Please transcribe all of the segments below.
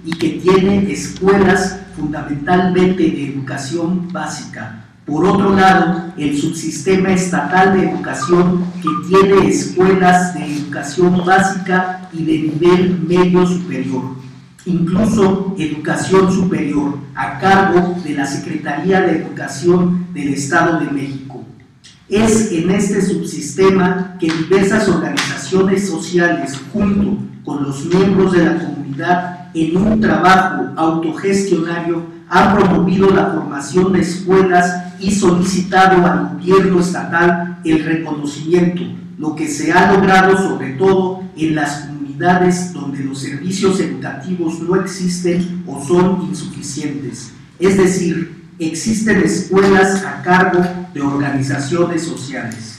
y que tiene escuelas fundamentalmente de educación básica. Por otro lado, el subsistema estatal de educación, que tiene escuelas de educación básica y de nivel medio superior, incluso educación superior, a cargo de la Secretaría de Educación del Estado de México. Es en este subsistema que diversas organizaciones sociales, junto con los miembros de la comunidad, en un trabajo autogestionario, han promovido la formación de escuelas y solicitado al gobierno estatal el reconocimiento, lo que se ha logrado sobre todo en las comunidades donde los servicios educativos no existen o son insuficientes. Es decir, existen escuelas a cargo de organizaciones sociales.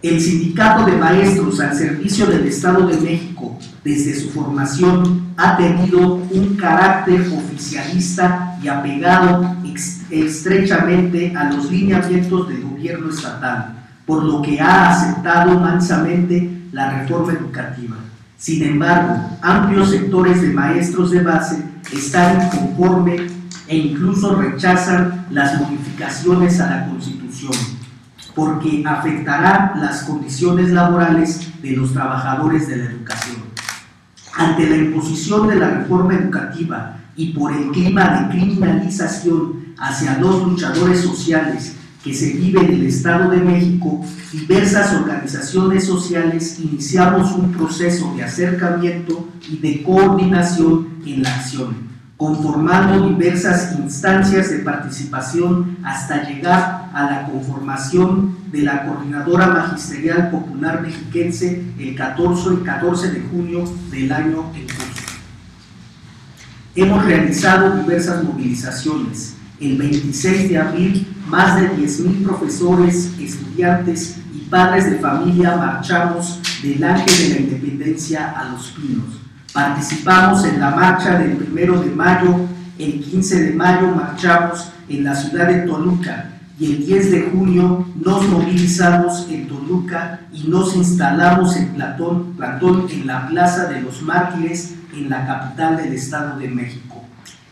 El Sindicato de Maestros al Servicio del Estado de México, desde su formación, ha tenido un carácter oficialista y apegado estrechamente a los lineamientos del gobierno estatal, por lo que ha aceptado mansamente la reforma educativa. Sin embargo, amplios sectores de maestros de base están inconformes e incluso rechazan las modificaciones a la Constitución, porque afectará las condiciones laborales de los trabajadores de la educación. Ante la imposición de la reforma educativa y por el clima de criminalización hacia los luchadores sociales que se vive en el Estado de México, diversas organizaciones sociales iniciamos un proceso de acercamiento y de coordinación en la acción, conformando diversas instancias de participación hasta llegar a la conformación de la Coordinadora Magisterial Popular Mexiquense el 14 de junio del año en curso. Hemos realizado diversas movilizaciones. El 26 de abril, más de 10,000 profesores, estudiantes y padres de familia marchamos del Ángel de la Independencia a Los Pinos. Participamos en la marcha del 1 de mayo, el 15 de mayo marchamos en la ciudad de Toluca y el 10 de junio nos movilizamos en Toluca y nos instalamos en plantón en la Plaza de los Mártires en la capital del Estado de México,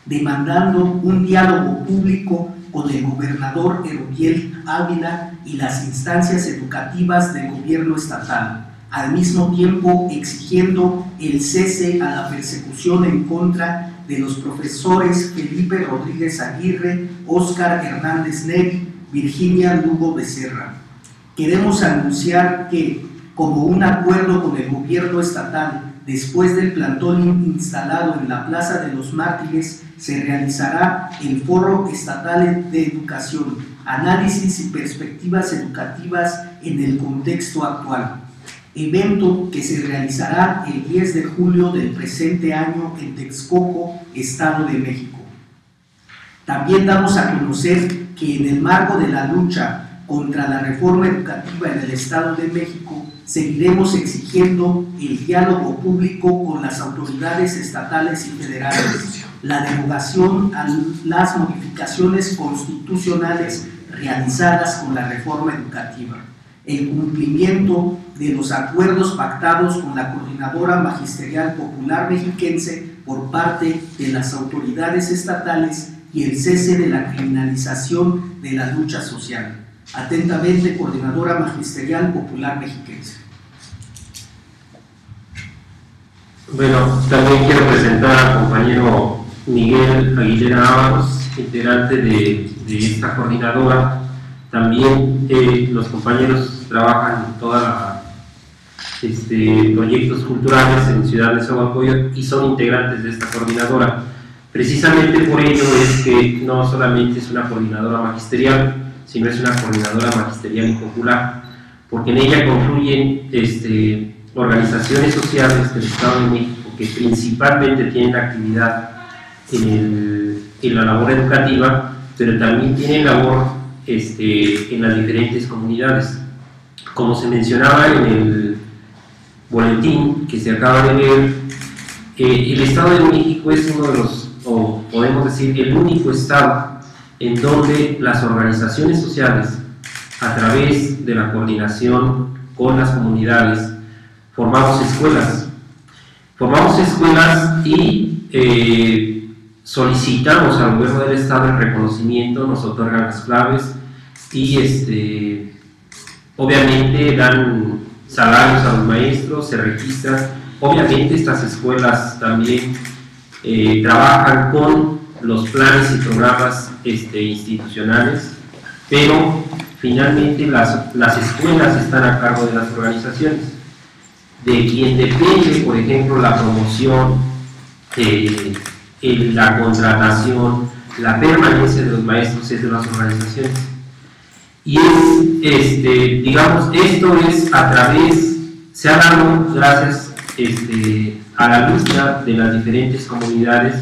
demandando un diálogo público con el gobernador Erubiel Ávila y las instancias educativas del gobierno estatal, al mismo tiempo exigiendo el cese a la persecución en contra de los profesores Felipe Rodríguez Aguirre, Óscar Hernández Neri, Virginia Lugo Becerra. Queremos anunciar que, como un acuerdo con el gobierno estatal, después del plantón instalado en la Plaza de los Mártires, se realizará el Foro Estatal de Educación, Análisis y Perspectivas Educativas en el Contexto Actual, evento que se realizará el 10 de julio del presente año en Texcoco, Estado de México. También damos a conocer que en el marco de la lucha contra la reforma educativa en el Estado de México, seguiremos exigiendo el diálogo público con las autoridades estatales y federales, la derogación a las modificaciones constitucionales realizadas con la reforma educativa, el cumplimiento de los acuerdos pactados con la Coordinadora Magisterial Popular Mexiquense por parte de las autoridades estatales y el cese de la criminalización de la lucha social. Atentamente, Coordinadora Magisterial Popular Mexiquense. Bueno, también quiero presentar al compañero Miguel Aguilera Ábalos, integrante de esta coordinadora. También los compañeros trabajan en todos proyectos culturales en Ciudad Nezahualcóyotl y son integrantes de esta coordinadora. Precisamente por ello es que no solamente es una coordinadora magisterial, sino es una coordinadora magisterial y popular, porque en ella confluyen organizaciones sociales del Estado de México que principalmente tienen actividad en la labor educativa, pero también tienen labor en las diferentes comunidades. Como se mencionaba en el boletín que se acaba de ver, el Estado de México es uno de los, o podemos decir, el único estado en donde las organizaciones sociales, a través de la coordinación con las comunidades, formamos escuelas y solicitamos al gobierno del estado el reconocimiento, nos otorgan las claves y obviamente dan salarios a los maestros, se registran. Obviamente estas escuelas también trabajan con los planes y programas institucionales, pero finalmente las escuelas están a cargo de las organizaciones, de quien depende, por ejemplo, la promoción, la contratación, la permanencia de los maestros es de las organizaciones. Y digamos, esto es a través, se ha dado gracias a la lucha de las diferentes comunidades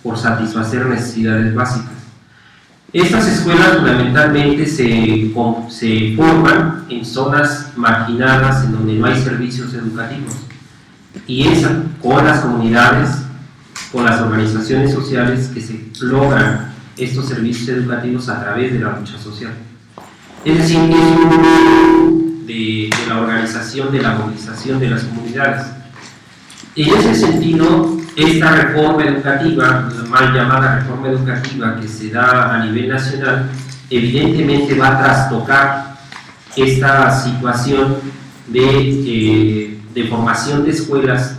por satisfacer necesidades básicas. Estas escuelas fundamentalmente se forman en zonas marginadas en donde no hay servicios educativos, y es con las comunidades, con las organizaciones sociales que se logran estos servicios educativos a través de la lucha social. Es decir, es un modelo de la organización, de la movilización de las comunidades. En ese sentido, esta reforma educativa, la mal llamada reforma educativa que se da a nivel nacional, evidentemente va a trastocar esta situación de formación de escuelas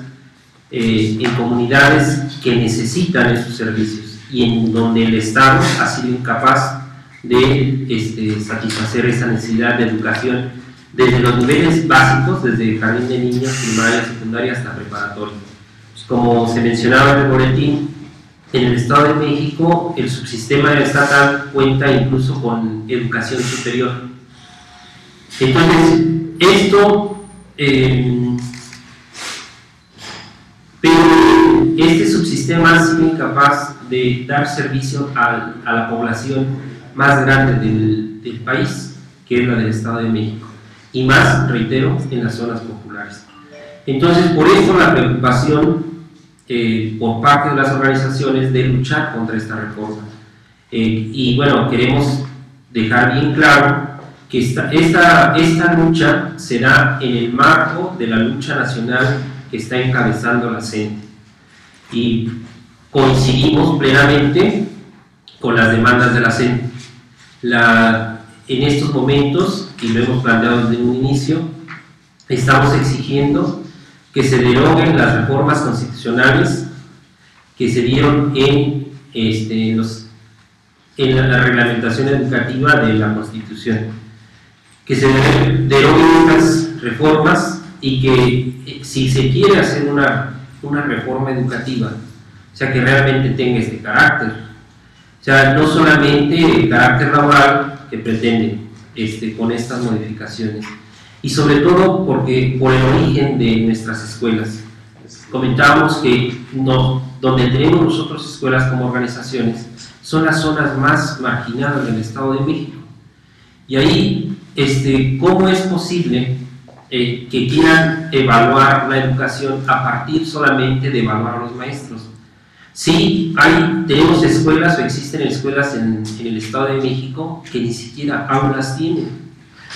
en comunidades que necesitan esos servicios y en donde el Estado ha sido incapaz de satisfacer esa necesidad de educación desde los niveles básicos, desde jardín de niños, primaria, secundaria hasta preparatoria. Como se mencionaba en el boletín, en el Estado de México el subsistema estatal cuenta incluso con educación superior. Entonces, esto, pero este subsistema ha sido incapaz de dar servicio a la población más grande del país, que es la del Estado de México, y más, reitero, en las zonas populares. Entonces, por eso la preocupación por parte de las organizaciones de luchar contra esta reforma. Y bueno, queremos dejar bien claro que esta lucha será en el marco de la lucha nacional que está encabezando la CENTE. Y coincidimos plenamente con las demandas de la CENTE. En estos momentos, y lo hemos planteado desde un inicio, estamos exigiendo que se deroguen las reformas constitucionales que se dieron en la reglamentación educativa de la Constitución, que se deroguen estas reformas y que si se quiere hacer una reforma educativa, o sea, que realmente tenga este carácter, o sea, no solamente el carácter laboral que pretende con estas modificaciones, y sobre todo porque por el origen de nuestras escuelas. Comentábamos que donde tenemos nosotros escuelas como organizaciones son las zonas más marginadas del Estado de México, y ahí ¿cómo es posible que quieran evaluar la educación a partir solamente de evaluar a los maestros? Sí, tenemos escuelas o existen escuelas en el Estado de México que ni siquiera aulas tienen,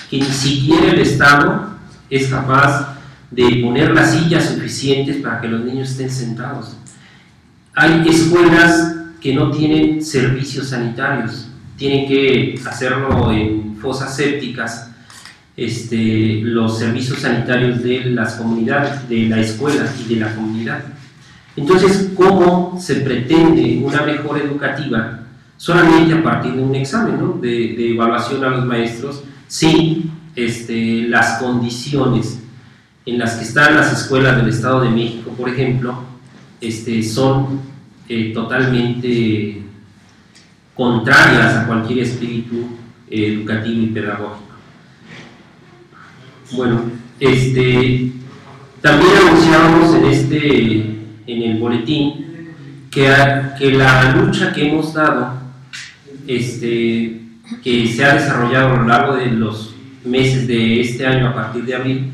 que ni siquiera el Estado es capaz de poner las sillas suficientes para que los niños estén sentados. Hay escuelas que no tienen servicios sanitarios, tienen que hacerlo en fosas sépticas, los servicios sanitarios de las comunidades, de la escuela y de la comunidad. Entonces, ¿cómo se pretende una mejora educativa solamente a partir de un examen, ¿no? de evaluación a los maestros, sin las condiciones en las que están las escuelas del Estado de México, por ejemplo, son totalmente contrarias a cualquier espíritu educativo y pedagógico? Bueno, también anunciábamos en el boletín que la lucha que hemos dado, que se ha desarrollado a lo largo de los meses de este año a partir de abril,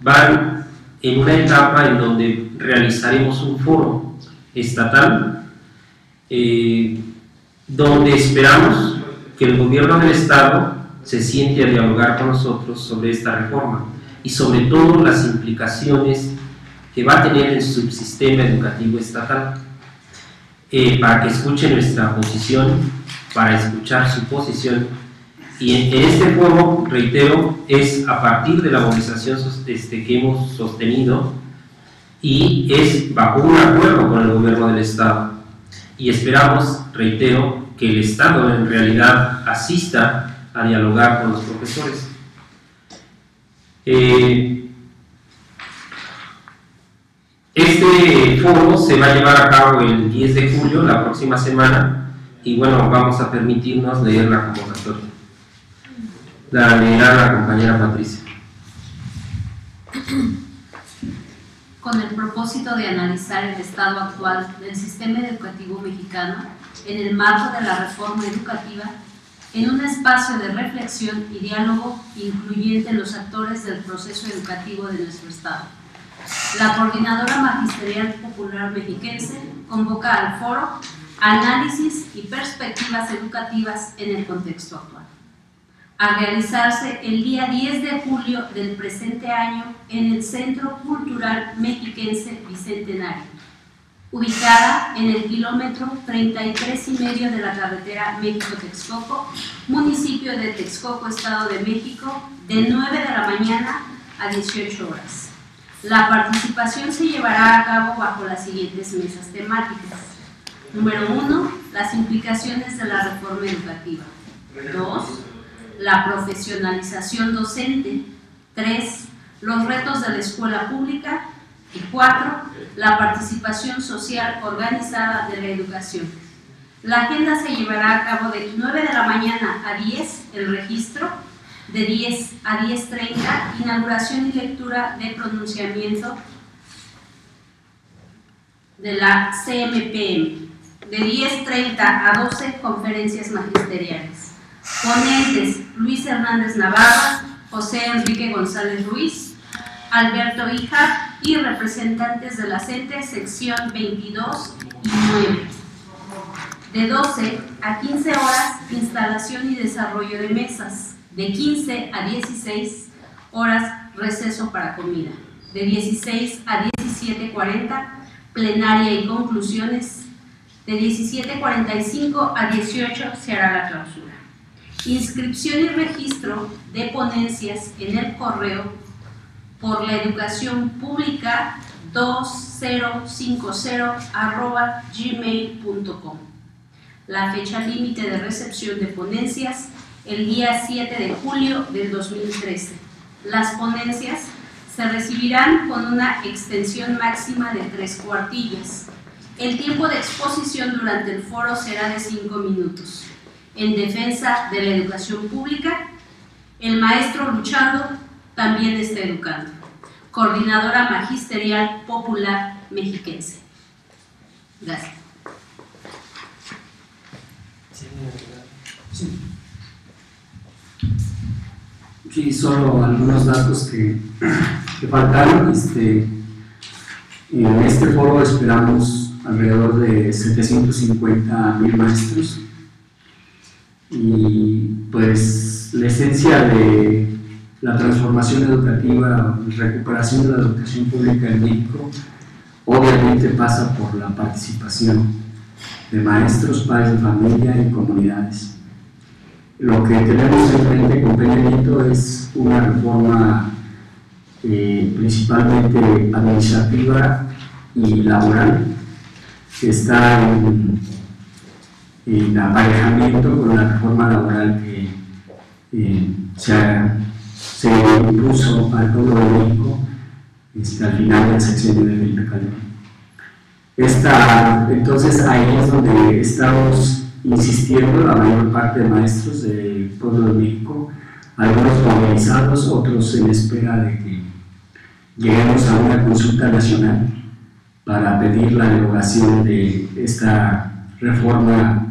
van en una etapa en donde realizaremos un foro estatal donde esperamos que el gobierno del Estado se siente a dialogar con nosotros sobre esta reforma y sobre todo las implicaciones que va a tener el subsistema educativo estatal, para que escuche nuestra posición, para escuchar su posición. Y en este foro, reitero, es a partir de la movilización que hemos sostenido y es bajo un acuerdo con el gobierno del Estado. Y esperamos, reitero, que el Estado en realidad asista a dialogar con los profesores. Este foro se va a llevar a cabo el 10 de julio, la próxima semana, y bueno, vamos a permitirnos leer la convocatoria. La leerá la compañera Patricia. Con el propósito de analizar el estado actual del sistema educativo mexicano en el marco de la reforma educativa, en un espacio de reflexión y diálogo incluyente los actores del proceso educativo de nuestro estado. La Coordinadora Magisterial Popular Mexiquense convoca al foro Análisis y Perspectivas Educativas en el Contexto Actual, a realizarse el día 10 de julio del presente año en el Centro Cultural Mexiquense Bicentenario, ubicada en el kilómetro 33,5 de la carretera México-Texcoco, municipio de Texcoco, Estado de México, de 9 de la mañana a 18 horas. La participación se llevará a cabo bajo las siguientes mesas temáticas. Número 1, las implicaciones de la reforma educativa. 2, la profesionalización docente. 3, los retos de la escuela pública. Y 4, la participación social organizada de la educación. La agenda se llevará a cabo de 9 de la mañana a 10, el registro, de 10 a 10:30, inauguración y lectura de pronunciamiento de la CMPM, de 10:30 a 12, conferencias magisteriales. Ponentes: Luis Hernández Navarra, José Enrique González Ruiz, Alberto Hija y representantes de la CENTE, sección 22 y 9. De 12 a 15 horas, instalación y desarrollo de mesas. De 15 a 16 horas, receso para comida. De 16 a 17:40, plenaria y conclusiones. De 17:45 a 18 se hará la clausura. Inscripción y registro de ponencias en el correo por la educación pública 2050@gmail.com. La fecha límite de recepción de ponencias el día 7 de julio del 2013. Las ponencias se recibirán con una extensión máxima de 3 cuartillas. El tiempo de exposición durante el foro será de 5 minutos. En defensa de la educación pública, el maestro luchando también está educando. Coordinadora Magisterial Popular Mexiquense. Gracias. Sí, solo algunos datos que faltaron. En este foro esperamos alrededor de 750,000 maestros, y pues la esencia de la transformación educativa, recuperación de la educación pública en México, obviamente pasa por la participación de maestros, padres de familia y comunidades. Lo que tenemos enfrente con Peña Nieto es una reforma principalmente administrativa y laboral, que está en aparejamiento con la reforma laboral que se impuso al pueblo de México al final del sexenio de Felipe Calderón. Entonces ahí es donde estamos insistiendo la mayor parte de maestros del pueblo de México, algunos movilizados, otros en espera de que lleguemos a una consulta nacional para pedir la derogación de esta reforma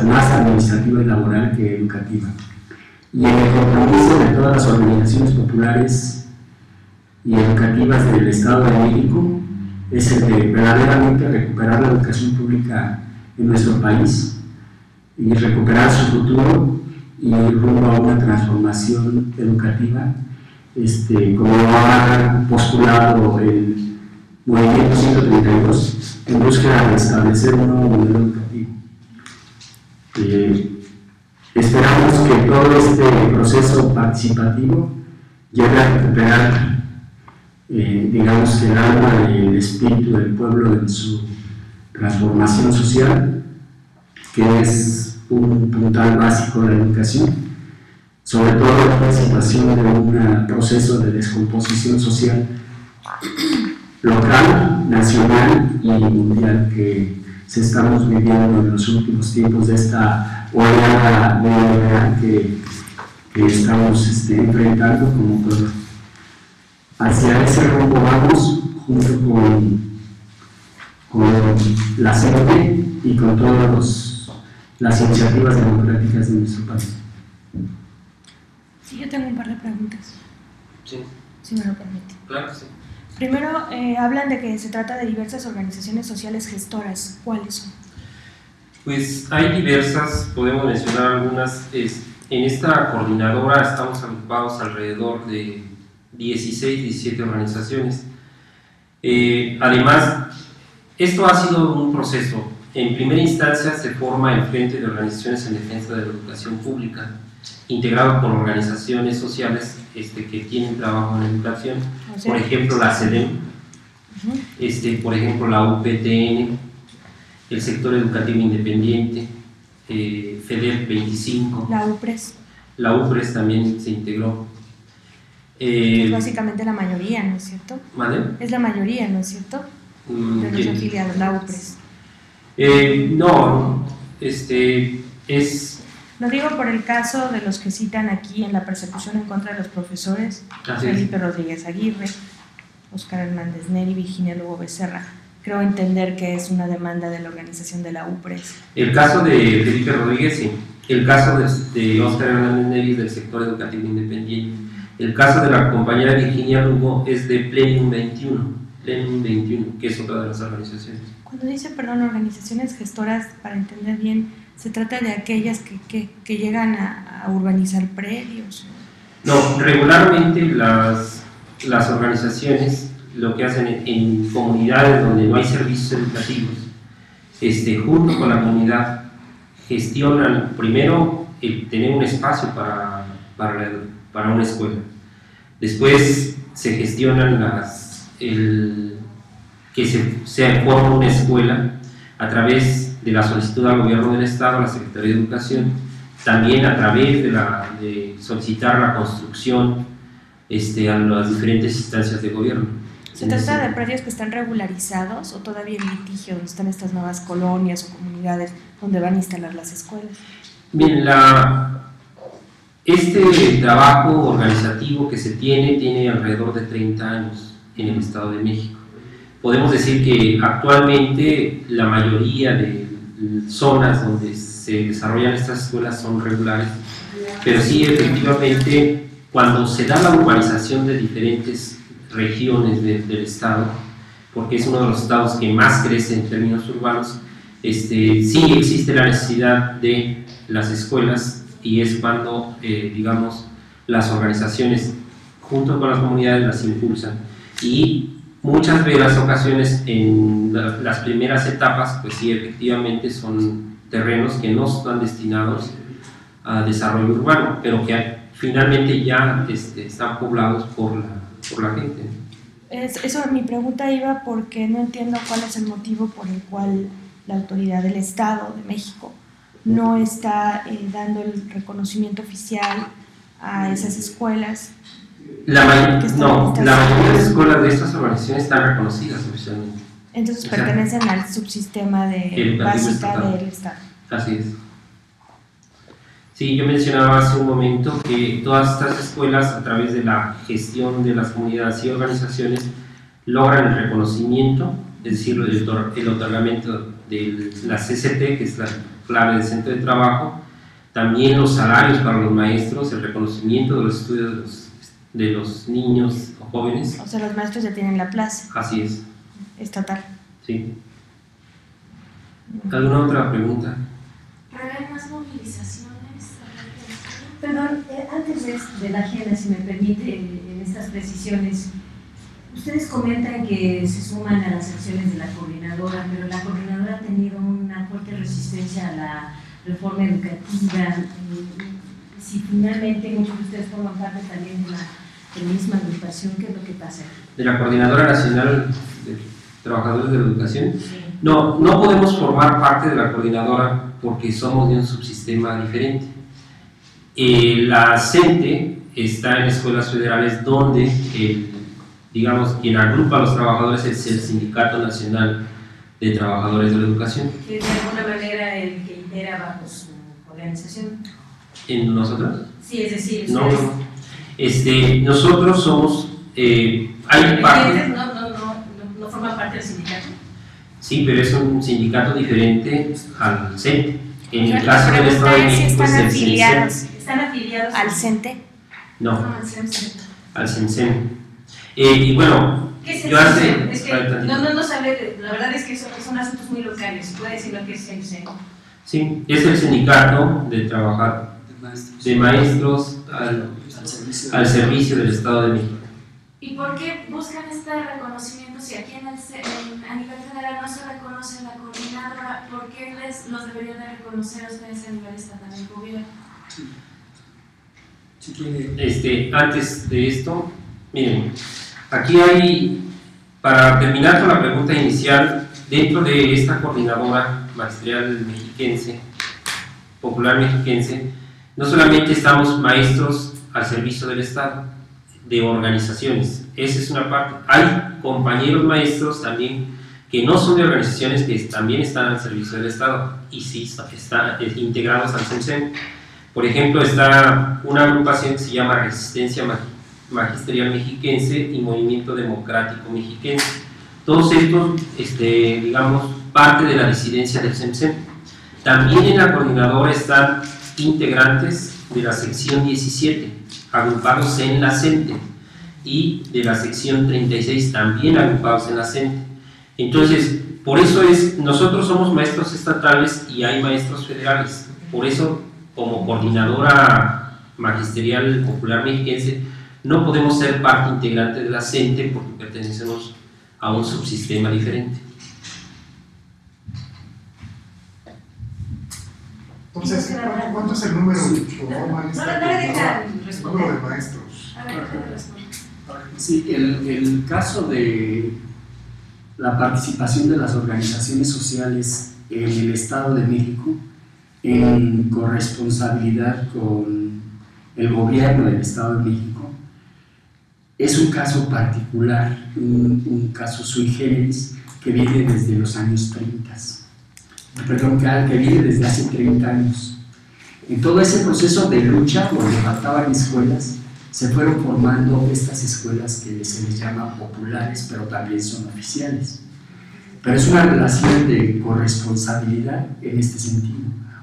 más administrativa y laboral que educativa. Y en el compromiso de todas las organizaciones populares y educativas del Estado de México es el de verdaderamente recuperar la educación pública en nuestro país y recuperar su futuro y rumbo a una transformación educativa como ha postulado el Movimiento 132, en búsqueda de establecer un nuevo modelo educativo. Esperamos que todo este proceso participativo llegue a recuperar, digamos, el alma y el espíritu del pueblo en su transformación social, que es un puntal básico de la educación, sobre todo en una situación de un proceso de descomposición social local, nacional y mundial que estamos viviendo en los últimos tiempos de esta oleada neoliberal que estamos enfrentando como pueblo. Hacia ese rumbo vamos, junto con la CNT y con todas las iniciativas democráticas de nuestro país. Sí, yo tengo un par de preguntas. Sí. Si me lo permite. Claro que sí. Primero, hablan de que se trata de diversas organizaciones sociales gestoras. ¿Cuáles son? Pues hay diversas, podemos mencionar algunas. En esta coordinadora estamos agrupados alrededor de 16, 17 organizaciones. Además, esto ha sido un proceso. En primera instancia se forma el Frente de Organizaciones en Defensa de la Educación Pública, integrado por organizaciones sociales que tienen trabajo en educación, O sea, por ejemplo la CEDEM, por ejemplo la UPTN, el sector educativo independiente, FEDEP 25, la UPRES también se integró. es básicamente la mayoría, ¿no es cierto? ¿Vale? Es la mayoría, ¿no es cierto? De los afiliados, la UPRES. No, es... Lo digo por el caso de los que citan aquí en la persecución en contra de los profesores, Felipe Rodríguez Aguirre, Óscar Hernández Neri, Virginia Lugo Becerra. Creo entender que es una demanda de la organización de la UPRES. El caso de Felipe Rodríguez, sí. El caso de Óscar Hernández Neri del sector educativo independiente. El caso de la compañera Virginia Lugo es de Plenum 21, que es otra de las organizaciones. Cuando dice, perdón, organizaciones gestoras, para entender bien, ¿se trata de aquellas que llegan a urbanizar predios? No, regularmente las organizaciones lo que hacen en comunidades donde no hay servicios educativos, junto con la comunidad, gestionan primero tener un espacio para una escuela. Después se gestionan que se forma una escuela a través de la solicitud al gobierno del Estado, a la Secretaría de Educación, también a través de solicitar la construcción a las diferentes instancias de gobierno. ¿Se trata de predios que están regularizados o todavía en litigio, donde están estas nuevas colonias o comunidades donde van a instalar las escuelas? Bien, este trabajo organizativo que se tiene alrededor de 30 años en el Estado de México. Podemos decir que actualmente la mayoría de zonas donde se desarrollan estas escuelas son regulares, pero sí, efectivamente, cuando se da la urbanización de diferentes regiones del Estado, porque es uno de los estados que más crece en términos urbanos, sí existe la necesidad de las escuelas, y es cuando, digamos, las organizaciones, junto con las comunidades, las impulsan. Y muchas de las ocasiones, en las primeras etapas, pues sí, efectivamente son terrenos que no están destinados a desarrollo urbano, pero que finalmente ya están poblados por la gente. Eso, mi pregunta iba porque no entiendo cuál es el motivo por el cual la autoridad del Estado de México no está dando el reconocimiento oficial a esas escuelas. La mayoría de las escuelas de estas organizaciones están reconocidas oficialmente. Entonces pertenecen al subsistema básica del Estado. Así es. Sí, yo mencionaba hace un momento que todas estas escuelas, a través de la gestión de las comunidades y organizaciones, logran el reconocimiento, es decir, el otorgamiento de la CCT, que es la clave del centro de trabajo, también los salarios para los maestros, el reconocimiento de los estudios de los niños o jóvenes. O sea, los maestros ya tienen la plaza. Así es. Estatal. Sí. ¿Alguna otra pregunta? ¿Hay más movilizaciones? Perdón, antes de la agenda, si me permite, en estas precisiones, ustedes comentan que se suman a las acciones de la coordinadora, pero la coordinadora ha tenido una fuerte resistencia a la reforma educativa. Si finalmente muchos de ustedes forman parte también de la misma agrupación, ¿qué es lo que pasa? ¿De la Coordinadora Nacional de Trabajadores de la Educación? Sí. No podemos formar parte de la coordinadora porque somos de un subsistema diferente. La CENTE está en escuelas federales donde, digamos, quien agrupa a los trabajadores es el Sindicato Nacional de Trabajadores de la Educación. Que es de alguna manera el que integra bajo su organización. ¿En nosotros? Sí, es decir, no. Nosotros somos, hay parte... ¿No forma parte del sindicato? Sí, pero es un sindicato diferente al CENTE. En el La caso del Estado de México es el CENTE. ¿Están afiliados al CENTE? No, al CENTE. al CENTE. Y bueno, ¿qué es el yo hace... Es que no sabe, la verdad es que son asuntos muy locales. ¿Se puede decir lo que es el CENTE? Sí, es el sindicato de trabajar de maestros al servicio del Estado de México. ¿Y por qué buscan este reconocimiento si aquí a nivel federal no se reconoce la coordinadora? ¿Por qué los deberían de reconocer a ustedes a nivel estatal del gobierno? Antes de esto, miren, aquí hay, para terminar con la pregunta inicial, dentro de esta coordinadora magisterial mexiquense, popular mexiquense, no solamente estamos maestros al servicio del Estado, de organizaciones, esa es una parte. Hay compañeros maestros también que no son de organizaciones, que también están al servicio del Estado y sí están integrados al CENSEM. Por ejemplo, está una agrupación que se llama Resistencia Magisterial Mexiquense y Movimiento Democrático Mexiquense. Todos estos, digamos, parte de la disidencia del CENSEM. También en la coordinadora están integrantes de la sección 17, agrupados en la CENTE, y de la sección 36 también agrupados en la CENTE. Entonces, por eso nosotros somos maestros estatales y hay maestros federales. Por eso, como coordinadora magisterial popular mexiquense, no podemos ser parte integrante de la CENTE porque pertenecemos a un subsistema diferente. Entonces, ¿cuánto es el número de maestros? Sí, el caso de la participación de las organizaciones sociales en el Estado de México en corresponsabilidad con el gobierno del Estado de México es un caso particular, un caso sui generis que viene desde los años 30. Perdón, que viene desde hace 30 años. En todo ese proceso de lucha, donde faltaban escuelas, se fueron formando estas escuelas que se les llama populares, pero también son oficiales. Pero es una relación de corresponsabilidad en este sentido.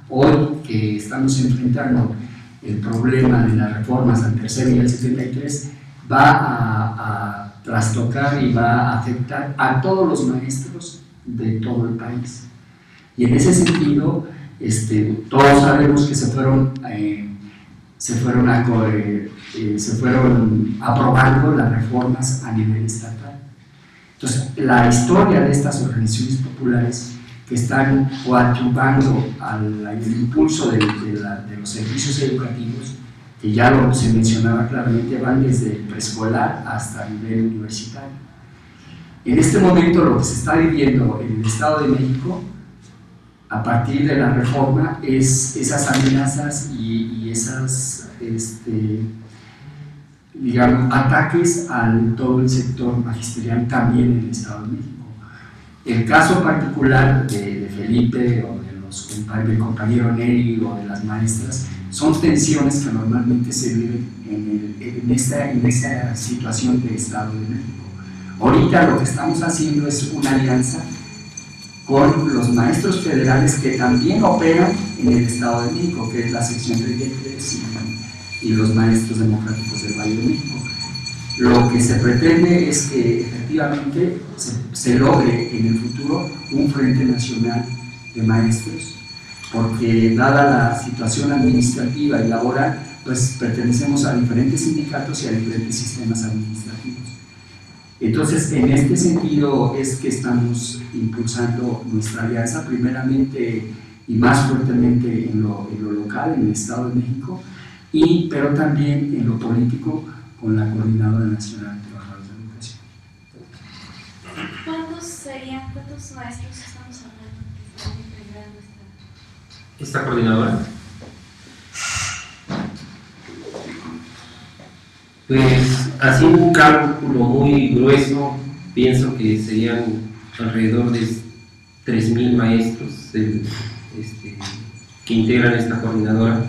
Hoy que estamos enfrentando el problema de las reformas al tercero y al 73, va a trastocar y va a afectar a todos los maestros de todo el país. Y en ese sentido, todos sabemos que se fueron aprobando las reformas a nivel estatal. Entonces, la historia de estas organizaciones populares que están coadyuvando al impulso de los servicios educativos, que ya se mencionaba claramente, van desde el preescolar hasta el nivel universitario. En este momento, lo que se está viviendo en el Estado de México, a partir de la reforma, es esas amenazas y esas, digamos, ataques a todo el sector magisterial también en el Estado de México. El caso particular de Felipe o del compañero Neri o de las maestras son tensiones que normalmente se viven en esta situación de Estado de México. Ahorita lo que estamos haciendo es una alianza con los maestros federales que también operan en el Estado de México, que es la sección 33 y los maestros democráticos del Valle de México. Lo que se pretende es que efectivamente se logre en el futuro un Frente Nacional de Maestros, porque dada la situación administrativa y laboral, pues pertenecemos a diferentes sindicatos y a diferentes sistemas administrativos. Entonces, en este sentido es que estamos impulsando nuestra alianza, primeramente y más fuertemente en lo local, en el Estado de México, pero también en lo político con la Coordinadora Nacional de Trabajadores de Educación. ¿Cuántos maestros estamos hablando que están integrando esta coordinadora? Pues haciendo un cálculo muy grueso, pienso que serían alrededor de 3.000 maestros que integran esta coordinadora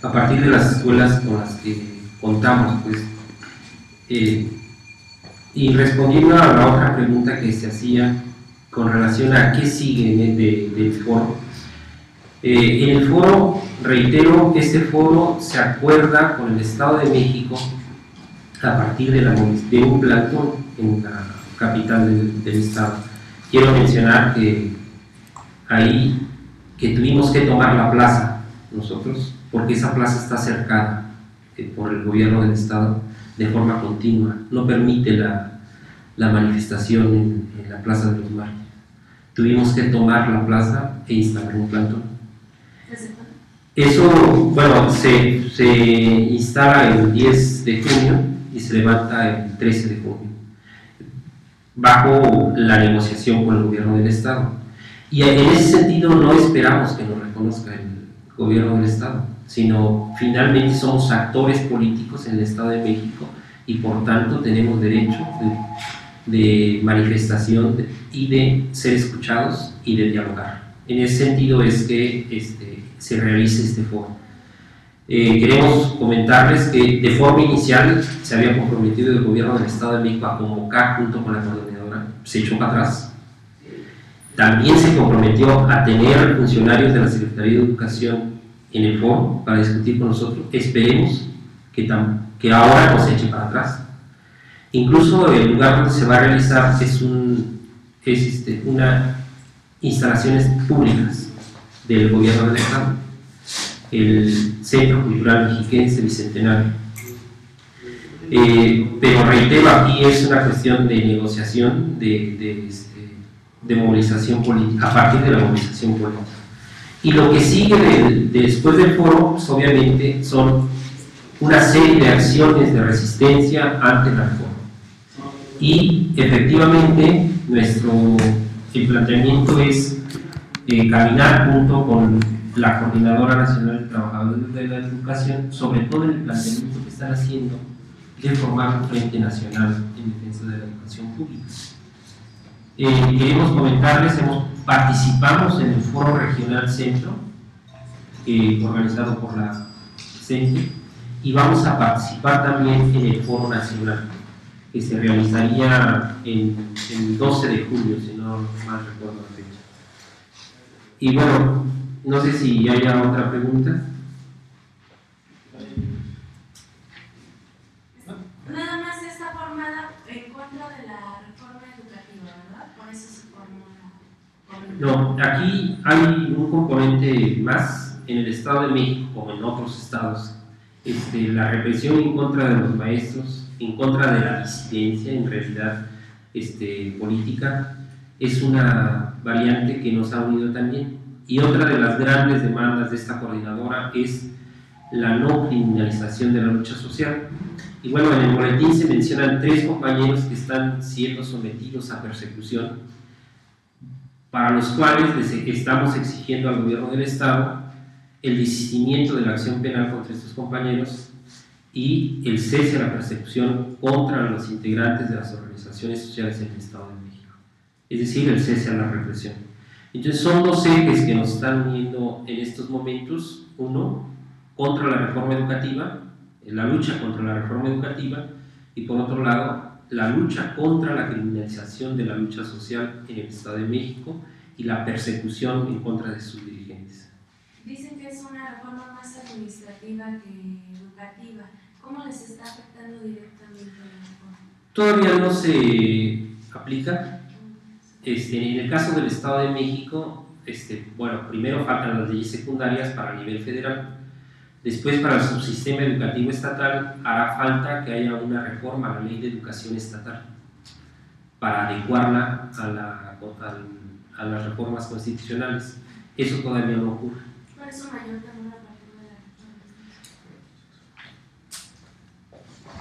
a partir de las escuelas con las que contamos, pues. Y respondiendo a la otra pregunta que se hacía con relación a qué sigue del foro, en el foro, reitero, este foro se acuerda con el Estado de México a partir de un plantón en la capital del estado. Quiero mencionar que ahí que tuvimos que tomar la plaza nosotros, porque esa plaza está cercada por el gobierno del estado de forma continua, no permite la manifestación en la Plaza de los Mártires. Tuvimos que tomar la plaza e instalar un plantón. Eso, bueno, se instala el 10 de junio y se levanta el 13 de junio, bajo la negociación con el gobierno del estado. Y en ese sentido no esperamos que nos reconozca el gobierno del estado, sino finalmente somos actores políticos en el Estado de México y por tanto tenemos derecho de manifestación y de ser escuchados y de dialogar. En ese sentido es que se realice este foro. Queremos comentarles que de forma inicial se había comprometido el gobierno del Estado de México a convocar junto con la coordinadora, se echó para atrás. También se comprometió a tener funcionarios de la Secretaría de Educación en el foro para discutir con nosotros. Esperemos que ahora no se eche para atrás. Incluso el lugar donde se va a realizar es una instalaciones públicas del gobierno del estado, el Centro Cultural Mexiquense Bicentenario. Pero reitero, aquí es una cuestión de negociación, de movilización política, a partir de la movilización política. Y lo que sigue después del foro, pues, obviamente, son una serie de acciones de resistencia ante la reforma. Y efectivamente, el planteamiento es caminar junto con la Coordinadora Nacional de Trabajadores de la Educación, sobre todo en el planteamiento que están haciendo de formar un Frente Nacional en defensa de la educación pública. Queremos comentarles, participamos en el Foro Regional Centro, organizado por la CENTE, y vamos a participar también en el Foro Nacional, que se realizaría el 12 de julio, si no mal recuerdo la fecha. Y bueno, no sé si haya otra pregunta. Nada más está formada en contra de la reforma educativa, ¿verdad? Por eso se formó No, aquí hay un componente más en el Estado de México, como en otros estados. La represión en contra de los maestros, en contra de la disidencia, en realidad política, es una variante que nos ha unido también. Y otra de las grandes demandas de esta coordinadora es la no criminalización de la lucha social. Y bueno, en el boletín se mencionan 3 compañeros que están siendo sometidos a persecución, para los cuales les estamos exigiendo al gobierno del estado el desistimiento de la acción penal contra estos compañeros y el cese a la persecución contra los integrantes de las organizaciones sociales en el Estado de México, es decir, el cese a la represión. Entonces son 2 ejes que nos están uniendo en estos momentos: uno, contra la reforma educativa, la lucha contra la reforma educativa, y por otro lado, la lucha contra la criminalización de la lucha social en el Estado de México y la persecución en contra de sus dirigentes. Dicen que es una reforma más administrativa que educativa. ¿Cómo les está afectando directamente la reforma? Todavía no se aplica. En el caso del Estado de México, bueno, primero faltan las leyes secundarias para el nivel federal, Después, para el subsistema educativo estatal, hará falta que haya una reforma a la Ley de Educación Estatal para adecuarla a las reformas constitucionales. Eso todavía no ocurre. ¿Cuál es su mayor temor a partir de la reforma?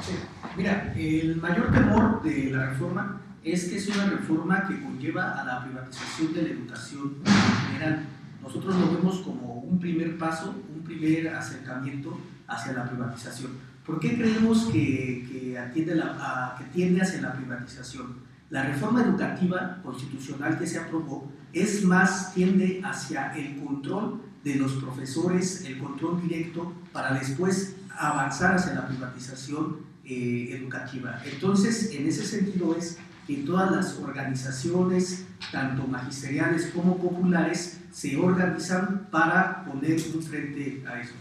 Sí. Mira, el mayor temor de la reforma es que es una reforma que conlleva a la privatización de la educación en general. Nosotros lo vemos como un primer paso, un primer acercamiento hacia la privatización. ¿Por qué creemos que tiende hacia la privatización? La reforma educativa constitucional que se aprobó tiende hacia el control de los profesores, el control directo, para después avanzar hacia la privatización educativa. Entonces, en ese sentido es que todas las organizaciones, tanto magisteriales como populares, se organizan para poner un frente a eso.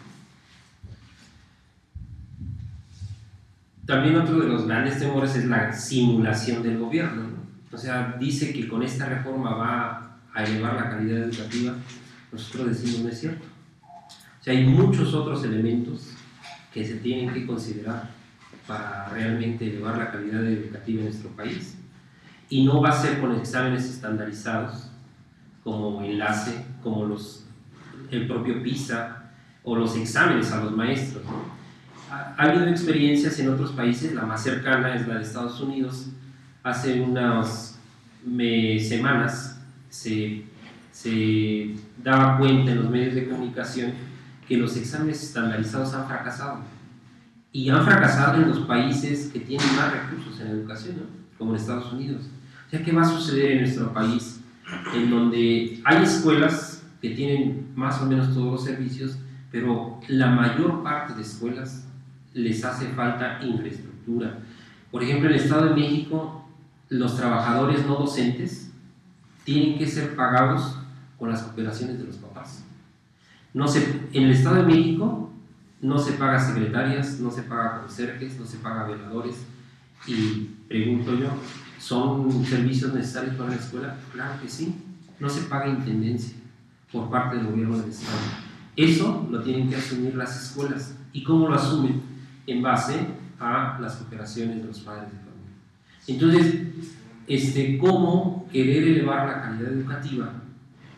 También otro de los grandes temores es la simulación del gobierno, ¿no? O sea, dice que con esta reforma va a elevar la calidad educativa. Nosotros decimos no es cierto. O sea, hay muchos otros elementos que se tienen que considerar para realmente elevar la calidad educativa en nuestro país. Y no va a ser con exámenes estandarizados como enlace, como el propio PISA o los exámenes a los maestros, ¿no? Ha habido experiencias en otros países, la más cercana es la de Estados Unidos. Hace unas semanas se daba cuenta en los medios de comunicación que los exámenes estandarizados han fracasado. Y han fracasado en los países que tienen más recursos en educación, ¿no? Como en Estados Unidos. O sea, ¿qué va a suceder en nuestro país? En donde hay escuelas que tienen más o menos todos los servicios, pero la mayor parte de escuelas les hace falta infraestructura. Por ejemplo, en el Estado de México, los trabajadores no docentes tienen que ser pagados con las cooperaciones de los papás. En el Estado de México no se paga secretarias, no se paga conserjes, no se paga veladores. Y pregunto yo, ¿son servicios necesarios para la escuela? Claro que sí. No se paga intendencia por parte del gobierno del Estado. Eso lo tienen que asumir las escuelas. ¿Y cómo lo asumen? En base a las cooperaciones de los padres de familia. Entonces, ¿cómo querer elevar la calidad educativa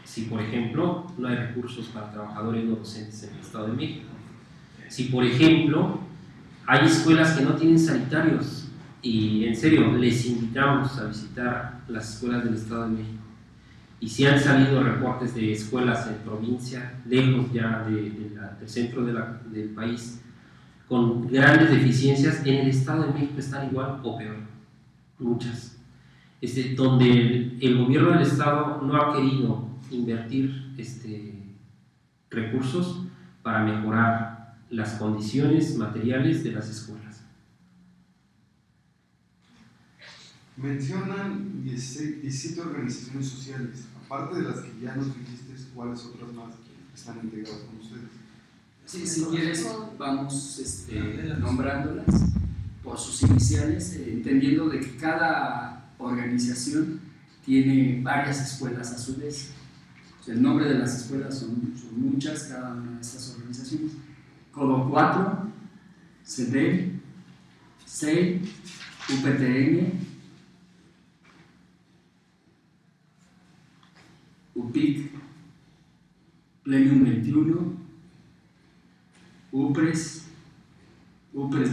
si, por ejemplo, no hay recursos para trabajadores no docentes en el Estado de México? Si, por ejemplo, hay escuelas que no tienen sanitarios, y en serio, les invitamos a visitar las escuelas del Estado de México. Y si han salido reportes de escuelas en provincia, lejos ya del centro del país, con grandes deficiencias, en el Estado de México están igual o peor, muchas. Donde el gobierno del Estado no ha querido invertir recursos para mejorar las condiciones materiales de las escuelas. Mencionan 17 organizaciones sociales, aparte de las que ya nos dijiste, ¿cuáles otras más están integradas con ustedes? Sí, si quieres, vamos nombrándolas por sus iniciales, entendiendo de que cada organización tiene varias escuelas a su vez. O sea, el nombre de las escuelas son muchas, cada una de estas organizaciones. Codo 4, CEDEL, CEI, UPTN, UPIC, Plenium 21, UPRES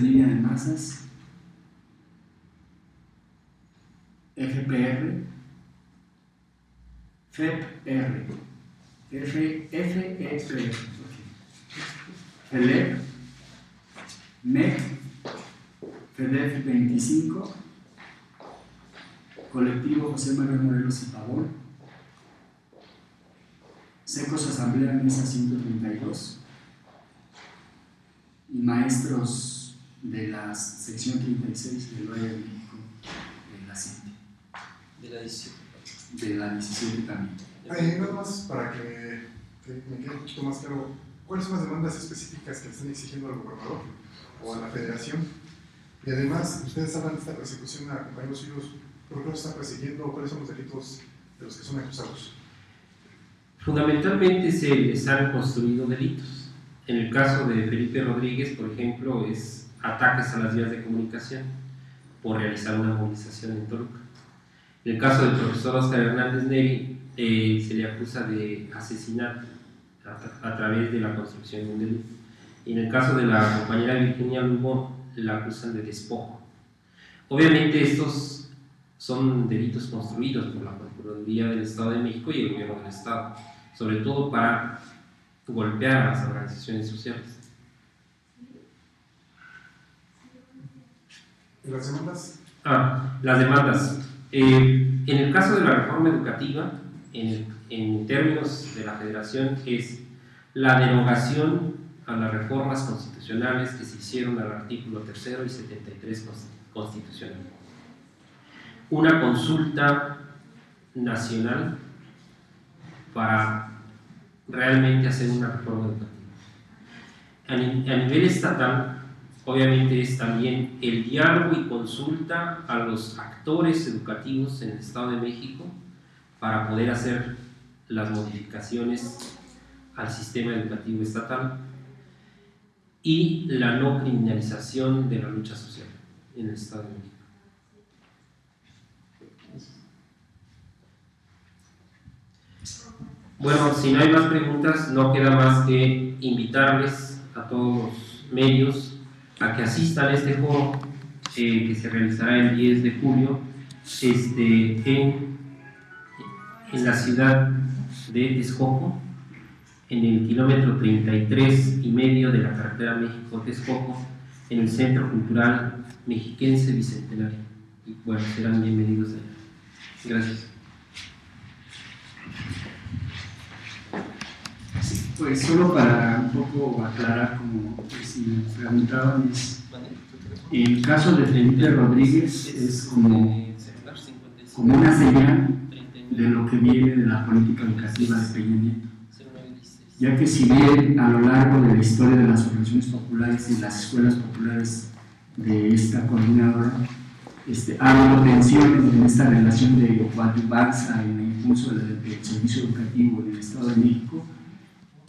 Línea de Masas, FPR, FEPR, FEPR, FELEP, MEC, FEDEF 25, Colectivo José Manuel Morelos y Pavón, Secos Asamblea Mesa 132, y maestros de la sección 36 del Valle de México, de la CINTE. De la 17. De la 17 también. Nada más para que me quede un poquito más claro, ¿cuáles son las demandas específicas que le están exigiendo al gobernador o a la federación? Y además, ustedes hablan de esta persecución a compañeros suyos, ¿por qué los están persiguiendo? ¿Cuáles son los delitos de los que son acusados? Fundamentalmente se les han construido delitos. En el caso de Felipe Rodríguez, por ejemplo, es ataques a las vías de comunicación por realizar una movilización en Toluca. En el caso del profesor Óscar Hernández Neri, se le acusa de asesinato a través de la construcción de un delito. Y en el caso de la compañera Virginia Lugo, la acusan de despojo. Obviamente estos son delitos construidos por la Procuraduría del Estado de México y el Gobierno del Estado, sobre todo para golpear a las organizaciones sociales. ¿Y las demandas? Las demandas. En el caso de la reforma educativa, en términos de la Federación, es la derogación a las reformas constitucionales que se hicieron al artículo 3º y 73 constitucional. Una consulta nacional para realmente hacer una reforma educativa. A nivel estatal, obviamente es también el diálogo y consulta a los actores educativos en el Estado de México para poder hacer las modificaciones al sistema educativo estatal y la no criminalización de la lucha social en el Estado de México. Bueno, si no hay más preguntas, no queda más que invitarles a todos los medios a que asistan a este foro que se realizará el 10 de julio en la ciudad de Texcoco, en el kilómetro 33,5 de la carretera México-Texcoco, en el Centro Cultural Mexiquense Bicentenario. Y bueno, serán bienvenidos allá. Gracias. Sí, pues solo para un poco aclarar, como si me preguntaban, en el caso de Felipe Rodríguez es como una señal de lo que viene de la política educativa de Peña Nieto, ya que si bien a lo largo de la historia de las organizaciones populares y las escuelas populares de esta coordinadora ha habido tensiones en esta relación de coadyuvanza en el impulso del servicio educativo en el Estado de México.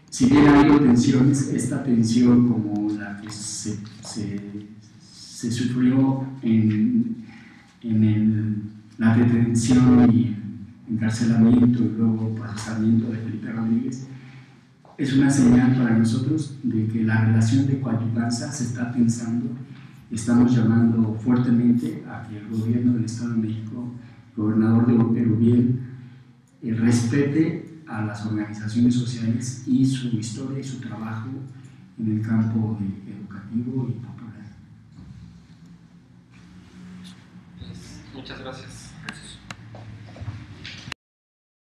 Si bien ha habido tensiones, esta tensión como la que se sufrió en la detención y encarcelamiento y luego procesamiento de Felipe Rodríguez, es una señal para nosotros de que la relación de coadyuvanza se está tensando. Estamos llamando fuertemente a que el gobierno del Estado de México, el gobernador de Peruviel, respete a las organizaciones sociales y su historia y su trabajo en el campo educativo y popular. Muchas gracias.